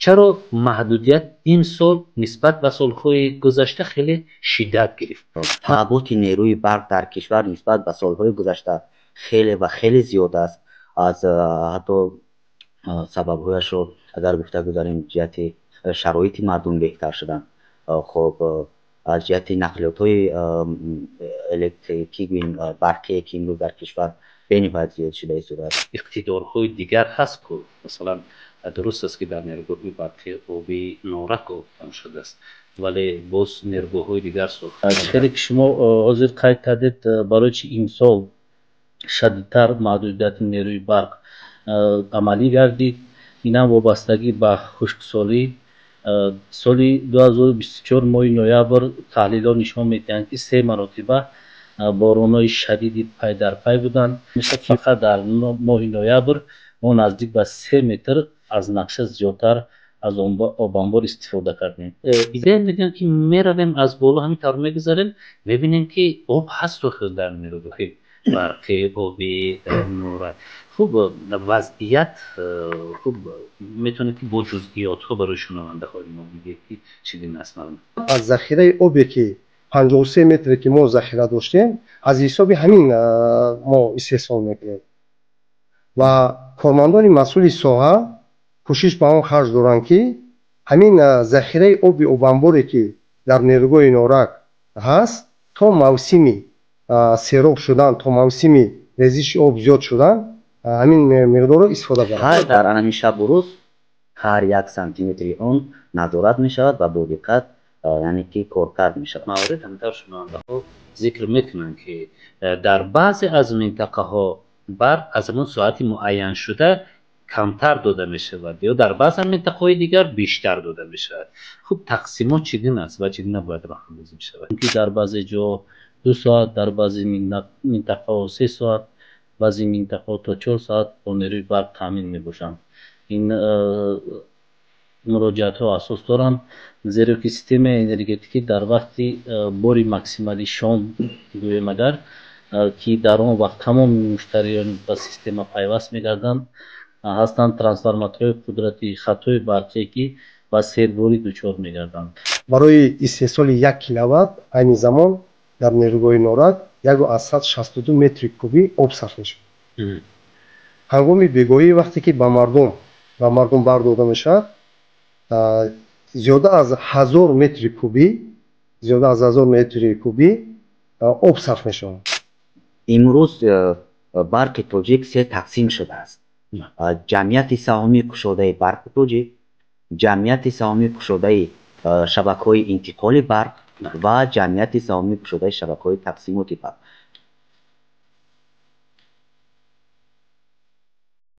چرا محدودیت این سال نسبت به سالهای گذشته خیلی شدت گرفت؟ تفاوت نیروی برق در کشور نسبت به سالهای گذشته خیلی و خیلی زیاد است. از حتی سببهایش رو اگر گفته گذاریم جهت شرایط مردم بهتر شدن، خب از جهت نقلیات های الکتریکی برقی که امروز در کشور بنهایت زیاد شده ای صورت. اقتدارهای دیگر هست که مثلا درست است که در نیروگاه‌های برقی آبی نورک کم شده است، ولی باز نیروگاه‌های دیگر سوخته. خیلی که شما حاضر قید کردید برای چی امسال شدیدتر محدودیت نیروی برق عملی گردید. این هم وابستگی به خشکسالی. سال 2024 ماه نوامبر تحلیل ها نشان میدهند که 3 مرتبه باران های شدید پی در پی بودند. فقط در ماه نوامبر ما نزدیک به 3 متر از نقشه زیادتر از آب انبار استفاده کردیم. دیدن میگن که میرویم از بالا همینطور میگذاریم ببینیم که آب هست و خود در نیروگاه برقی آبی نورک. خوب وضعیت خوب میتونه که با جزئیات ها برای شنونده های ما بگید که چیزی نسمارم. از ذخیره آبی که 53 متر که ما ذخیره داشتیم از حساب همین ما استحصال میکنیم و کارمندان مسئول ساحه کوشش به آن خرج دارند که همین ذخیره آب انباری که در نیروگاه نورک هست تا موسمی سیراب شدن، تا موسمی ریزش آب زیاد شدن همین مقدار رو استفاده برند. در همین شب و روز هر 1 سانتی متری آن نظارت می شود و با دقت یعنی که کارکرد می شود. موارد همینطور شنونده ها ذکر میکنند که در بعضی از منطقه ها برق از همون ساعت معین شده کمتر داده می شود یا در بعضی منطقه های دیگر بیشتر داده می شود. خب تقسیمات چگونه است و چگونه باید راهنمایی می شود؟ که در بعضی جا 2 ساعت، در بعضی منطقه 3 ساعت، بعضی منطقه تا 4 ساعت با نیروی برق تامین می باشند. این مراجعات ها اساس دارند زیرا که سیستم انرژتیکی در وقتی باری ماکسیمالی شام گویم اگر که در آن وقت تمام مشتریان با سیستم پیوست میگردند هستند ترانسفورماتورهای قدرتی خطای برقی که با سیرباری دچار میگردند. برای استحصال 1 کیلووات این زمان در نیروگاه نورک 162 متر کوبی آب صرف میشود. هنگام بیگاهی وقتی که به مردم بار داده میشود زیاده از 1000 متر کوبی آب صرف میشود. امروز برق توجیک 3 تقسیم شده است. جمعیت سهامی کشاده برق توجیک، جمعیت سهامی کشاده شبکه‌های انتقال برق و جمعیت سهامی کشاده شبکه‌های تقسیمات برق.